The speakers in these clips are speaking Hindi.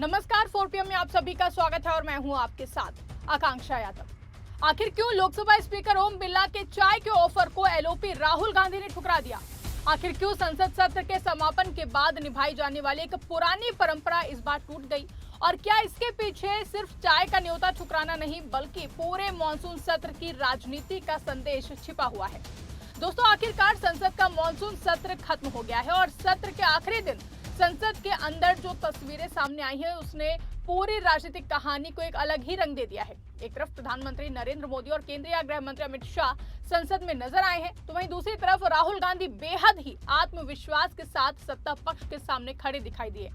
नमस्कार, 4 PM में आप सभी का स्वागत है और मैं हूं आपके साथ आकांक्षा यादव। आखिर क्यों लोकसभा स्पीकर ओम बिरला के चाय के ऑफर को एलओपी राहुल गांधी ने ठुकरा दिया? आखिर क्यों संसद सत्र के समापन के बाद निभाई जाने वाली एक पुरानी परंपरा इस बार टूट गई? और क्या इसके पीछे सिर्फ चाय का न्योता ठुकराना नहीं बल्कि पूरे मॉनसून सत्र की राजनीति का संदेश छिपा हुआ है? दोस्तों, आखिरकार संसद का मॉनसून सत्र खत्म हो गया है और सत्र के आखिरी दिन संसद के अंदर जो तस्वीरें सामने आई हैं उसने पूरी राजनीतिक कहानी को एक अलग ही रंग दे दिया है। एक तरफ प्रधानमंत्री नरेंद्र मोदी और केंद्रीय गृह मंत्री अमित शाह संसद में नजर आए हैं, तो वहीं दूसरी तरफ राहुल गांधी बेहद ही आत्मविश्वास के साथ सत्ता पक्ष के सामने खड़े दिखाई दिए।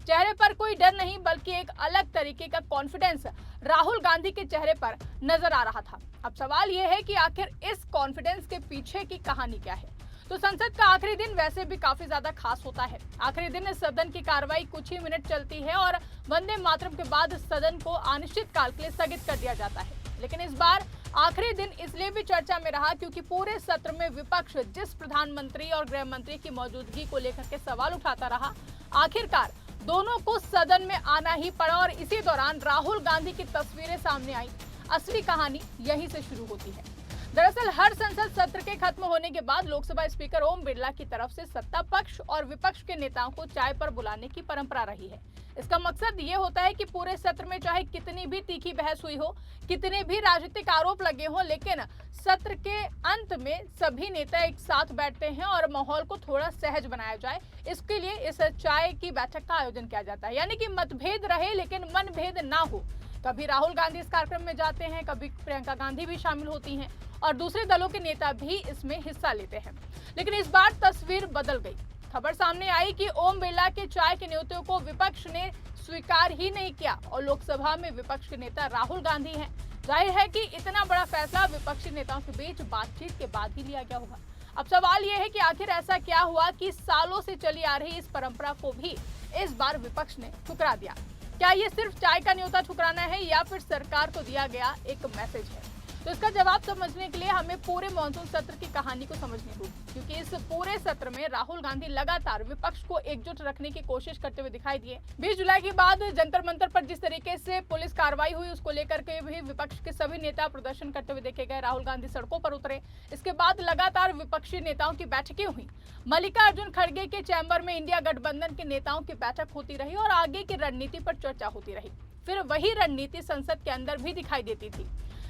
चेहरे पर कोई डर नहीं बल्कि एक अलग तरीके का कॉन्फिडेंस राहुल गांधी के चेहरे पर नजर आ रहा था। अब सवाल यह है कि आखिर इस कॉन्फिडेंस के पीछे की कहानी क्या है? तो संसद का आखिरी दिन वैसे भी काफी ज्यादा खास होता है। आखिरी दिन इस सदन की कार्रवाई कुछ ही मिनट चलती है और वंदे मातरम के बाद सदन को अनिश्चित काल के लिए स्थगित कर दिया जाता है। लेकिन इस बार आखिरी दिन इसलिए भी चर्चा में रहा क्योंकि पूरे सत्र में विपक्ष जिस प्रधानमंत्री और गृह मंत्री की मौजूदगी को लेकर के सवाल उठाता रहा, आखिरकार दोनों को सदन में आना ही पड़ा और इसी दौरान राहुल गांधी की तस्वीरें सामने आई। असली कहानी यहीं से शुरू होती है। दरअसल हर संसद सत्र के खत्म होने के बाद लोकसभा स्पीकर ओम बिरला की तरफ से सत्ता पक्ष और विपक्ष के नेताओं को चाय पर बुलाने की परंपरा रही है। इसका मकसद ये होता है कि पूरे सत्र में चाहे कितनी भी तीखी बहस हुई हो, कितने भी राजनीतिक आरोप लगे हों, लेकिन सत्र के अंत में सभी नेता एक साथ बैठते हैं और माहौल को थोड़ा सहज बनाया जाए। इसके लिए इस चाय की बैठक का आयोजन किया जाता है, यानी कि मतभेद रहे लेकिन मनभेद ना हो। कभी राहुल गांधी इस कार्यक्रम में जाते हैं, कभी प्रियंका गांधी भी शामिल होती हैं और दूसरे दलों के नेता भी इसमें हिस्सा लेते हैं। लेकिन इस बार तस्वीर बदल गई। खबर सामने आई कि ओम बिरला के चाय के न्योते को विपक्ष ने स्वीकार ही नहीं किया और लोकसभा में विपक्ष के नेता राहुल गांधी हैं। जाहिर है कि इतना बड़ा फैसला विपक्षी नेताओं के बीच बातचीत के बाद ही लिया गया होगा। अब सवाल यह है कि आखिर ऐसा क्या हुआ कि सालों से चली आ रही इस परंपरा को भी इस बार विपक्ष ने ठुकरा दिया? क्या ये सिर्फ चाय का न्योता ठुकराना है या फिर सरकार को दिया गया एक मैसेज है? तो इसका जवाब समझने के लिए हमें पूरे मॉनसून सत्र की कहानी को समझनी होगी, क्योंकि इस पूरे सत्र में राहुल गांधी लगातार विपक्ष को एकजुट रखने की कोशिश करते हुए दिखाई दिए। 20 जुलाई के बाद जंतर मंतर पर जिस तरीके से पुलिस कार्रवाई हुई उसको लेकर के भी विपक्ष के सभी नेता प्रदर्शन करते हुए देखे गए। राहुल गांधी सड़कों पर उतरे। इसके बाद लगातार विपक्षी नेताओं की बैठकें हुई। मल्लिकार्जुन खड़गे के चैम्बर में इंडिया गठबंधन के नेताओं की बैठक होती रही और आगे की रणनीति पर चर्चा होती रही। फिर वही रणनीति संसद के अंदर भी दिखाई देती थी,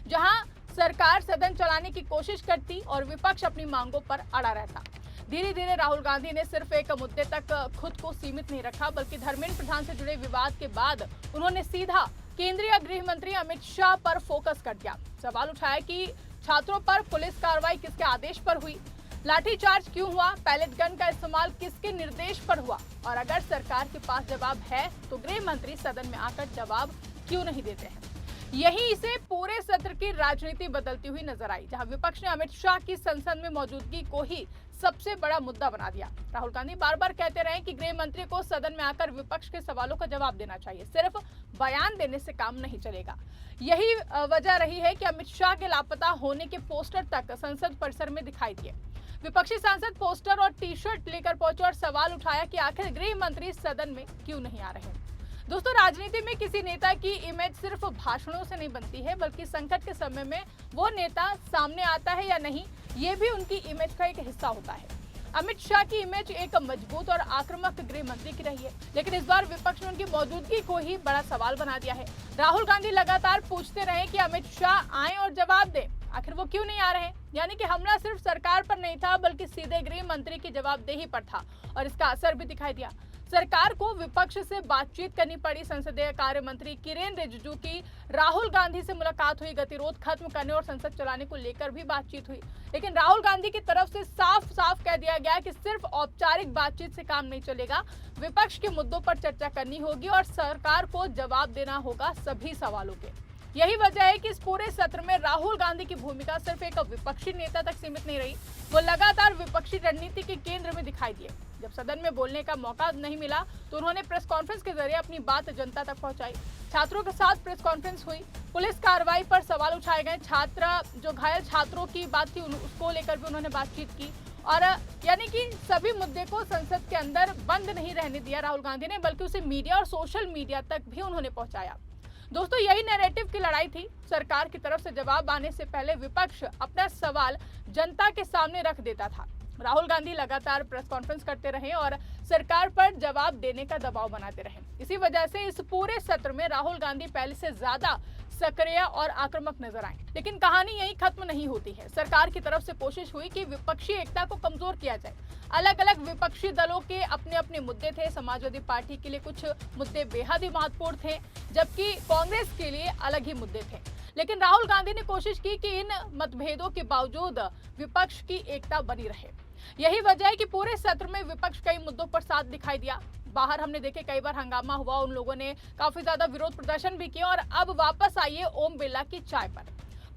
जहां सरकार सदन चलाने की कोशिश करती और विपक्ष अपनी मांगों पर अड़ा रहता। धीरे धीरे राहुल गांधी ने सिर्फ एक मुद्दे तक खुद को सीमित नहीं रखा, बल्कि धर्मेंद्र प्रधान से जुड़े विवाद के बाद उन्होंने सीधा केंद्रीय गृह मंत्री अमित शाह पर फोकस कर दिया। सवाल उठाया कि छात्रों पर पुलिस कार्रवाई किसके आदेश पर हुई, लाठीचार्ज क्यों हुआ, पैलेट गन का इस्तेमाल किसके निर्देश पर हुआ, और अगर सरकार के पास जवाब है तो गृह मंत्री सदन में आकर जवाब क्यों नहीं देते हैं। यही से पूरे सत्र की राजनीति बदलती हुई नजर आई, जहां विपक्ष ने अमित शाह की संसद में मौजूदगी को ही सबसे बड़ा मुद्दा बना दिया। राहुल गांधी बार बार कहते रहे कि गृह मंत्री को सदन में आकर विपक्ष के सवालों का जवाब देना चाहिए, सिर्फ बयान देने से काम नहीं चलेगा। यही वजह रही है कि अमित शाह के लापता होने के पोस्टर तक संसद परिसर में दिखाई दिए। विपक्षी सांसद पोस्टर और टी शर्ट लेकर पहुंचे और सवाल उठाया कि आखिर गृह मंत्री सदन में क्यों नहीं आ रहे। दोस्तों, राजनीति में किसी नेता की इमेज सिर्फ भाषणों से नहीं बनती है, बल्कि संकट के समय में वो नेता सामने आता है या नहीं, ये भी उनकी इमेज का एक हिस्सा होता है। अमित शाह की इमेज एक मजबूत और आक्रामक गृह मंत्री की रही है, लेकिन इस बार विपक्ष ने उनकी मौजूदगी को ही बड़ा सवाल बना दिया है। राहुल गांधी लगातार पूछते रहे कि अमित शाह आए और जवाब दें, आखिर वो क्यों नहीं आ रहे। यानी कि हमला सिर्फ सरकार पर नहीं था बल्कि सीधे गृह मंत्री की जवाबदेही पर था और इसका असर भी दिखाई दिया। सरकार को विपक्ष से बातचीत करनी पड़ी। संसदीय कार्य मंत्री किरेन रिजिजू की राहुल गांधी से मुलाकात हुई, गतिरोध खत्म करने और संसद चलाने को लेकर भी बातचीत हुई। लेकिन राहुल गांधी की तरफ से साफ साफ कह दिया गया कि सिर्फ औपचारिक बातचीत से काम नहीं चलेगा, विपक्ष के मुद्दों पर चर्चा करनी होगी और सरकार को जवाब देना होगा सभी सवालों के। यही वजह है कि इस पूरे सत्र में राहुल गांधी की भूमिका सिर्फ एक विपक्षी नेता तक सीमित नहीं रही, वो लगातार विपक्षी रणनीति के केंद्र में दिखाई दिए। जब सदन में बोलने का मौका नहीं मिला तो उन्होंने प्रेस कॉन्फ्रेंस के जरिए अपनी बात जनता तक पहुंचाई। छात्रों के साथ प्रेस कॉन्फ्रेंस हुई, पुलिस कार्रवाई पर सवाल उठाए गए, जो घायल छात्रों की बात थी उसको लेकर भी उन्होंने बातचीत की और यानी कि सभी मुद्दे को संसद के अंदर बंद नहीं रहने दिया राहुल गांधी ने, बल्कि उसे मीडिया और सोशल मीडिया तक भी उन्होंने पहुंचाया। दोस्तों, यही नैरेटिव की लड़ाई थी। सरकार की तरफ से जवाब आने से पहले विपक्ष अपना सवाल जनता के सामने रख देता था। राहुल गांधी लगातार प्रेस कॉन्फ्रेंस करते रहे और सरकार पर जवाब देने का दबाव बनाते रहे। इसी वजह से इस पूरे सत्र में राहुल गांधी पहले से ज्यादा सक्रिय और आक्रामक नजर आए। लेकिन कहानी यही खत्म नहीं होती है। सरकार की तरफ से कोशिश हुई कि विपक्षी एकता को कमजोर किया जाए। अलग अलग विपक्षी दलों के अपने अपने मुद्दे थे। समाजवादी पार्टी के लिए कुछ मुद्दे बेहद ही महत्वपूर्ण थे, जबकि कांग्रेस के लिए अलग ही मुद्दे थे। लेकिन राहुल गांधी ने कोशिश की कि इन मतभेदों के बावजूद विपक्ष की एकता बनी रहे। यही वजह है कि पूरे सत्र में विपक्ष कई मुद्दों पर साथ दिखाई दिया। बाहर हमने देखे कई बार हंगामा हुआ, उन लोगों ने काफी ज्यादा विरोध प्रदर्शन भी किया। और अब वापस आइए ओम बिरला की चाय पर।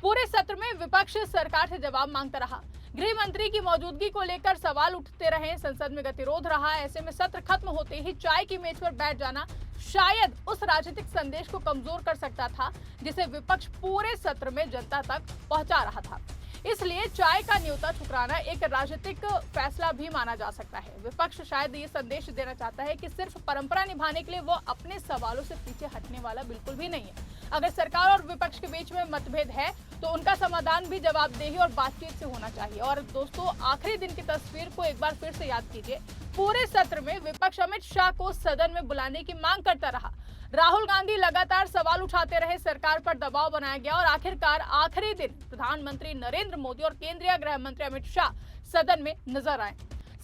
पूरे सत्र में विपक्ष सरकार से जवाब मांगता रहा। गृह मंत्री की मौजूदगी को लेकर सवाल उठते रहे। संसद में गतिरोध रहा। ऐसे में सत्र खत्म होते ही चाय की मेज पर बैठ जाना शायद उस राजनीतिक संदेश को कमजोर कर सकता था जिसे विपक्ष पूरे सत्र में जनता तक पहुंचा रहा था। इसलिए चाय का न्योता ठुकराना एक राजनीतिक फैसला भी माना जा सकता है। विपक्ष शायद ये संदेश देना चाहता है कि सिर्फ परंपरा निभाने के लिए वो अपने सवालों से पीछे हटने वाला बिल्कुल भी नहीं है। अगर सरकार और विपक्ष के बीच में मतभेद है तो उनका समाधान भी जवाबदेही और बातचीत से होना चाहिए। और दोस्तों, आखिरी दिन की तस्वीर को एक बार फिर से याद कीजिए। पूरे सत्र में विपक्ष अमित शाह को सदन में बुलाने की मांग करता रहा। राहुल गांधी लगातार सवाल उठाते रहे। सरकार पर दबाव बनाया गया और आखिरकार आखिरी दिन प्रधानमंत्री नरेंद्र मोदी और केंद्रीय गृह मंत्री अमित शाह सदन में नजर आए।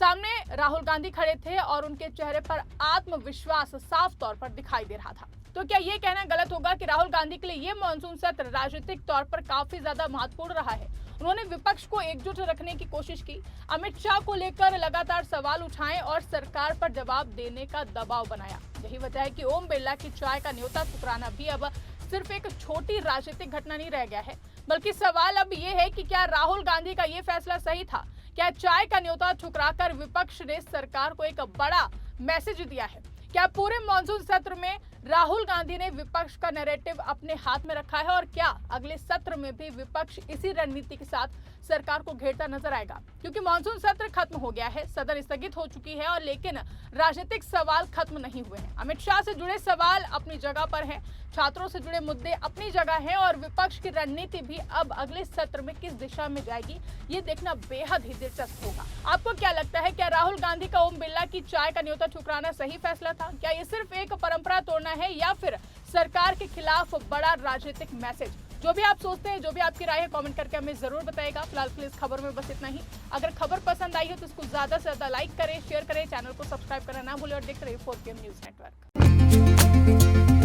सामने राहुल गांधी खड़े थे और उनके चेहरे पर आत्मविश्वास साफ तौर पर दिखाई दे रहा था। तो क्या ये कहना गलत होगा कि राहुल गांधी के लिए ये मानसून सत्र राजनीतिक तौर पर काफी ज्यादा महत्वपूर्ण रहा है? उन्होंने विपक्ष को एकजुट रखने की कोशिश की, अमित शाह को लेकर लगातार सवाल उठाए और सरकार पर जवाब देने का दबाव बनाया। यही वजह है कि ओम बिरला की चाय का न्योता ठुकराना भी अब सिर्फ एक छोटी राजनीतिक घटना नहीं रह गया है, बल्कि सवाल अब ये है कि क्या राहुल गांधी का ये फैसला सही था? क्या चाय का न्योता ठुकराकर विपक्ष ने सरकार को एक बड़ा मैसेज दिया है? क्या पूरे मॉनसून सत्र में राहुल गांधी ने विपक्ष का नैरेटिव अपने हाथ में रखा है? और क्या अगले सत्र में भी विपक्ष इसी रणनीति के साथ सरकार को घेरता नजर आएगा? क्योंकि मॉनसून सत्र खत्म हो गया है, सदन स्थगित हो चुकी है और लेकिन राजनीतिक सवाल खत्म नहीं हुए हैं। अमित शाह से जुड़े सवाल अपनी जगह पर हैं, छात्रों से जुड़े मुद्दे अपनी जगह हैं और विपक्ष की रणनीति भी अब अगले सत्र में किस दिशा में जाएगी ये देखना बेहद ही दिलचस्प होगा। आपको क्या लगता है, क्या राहुल गांधी का ओम बिरला की चाय का न्योता ठुकराना सही फैसला था? क्या ये सिर्फ एक परंपरा तोड़ना है या फिर सरकार के खिलाफ बड़ा राजनीतिक मैसेज? जो भी आप सोचते हैं, जो भी आपकी राय है, कमेंट करके हमें जरूर बताइएगा। फिलहाल के लिए इस खबर में बस इतना ही। अगर खबर पसंद आई हो तो इसको ज्यादा से ज्यादा लाइक करें, शेयर करें, चैनल को सब्सक्राइब करना ना भूलें और देखते रहिए 4PM न्यूज नेटवर्क।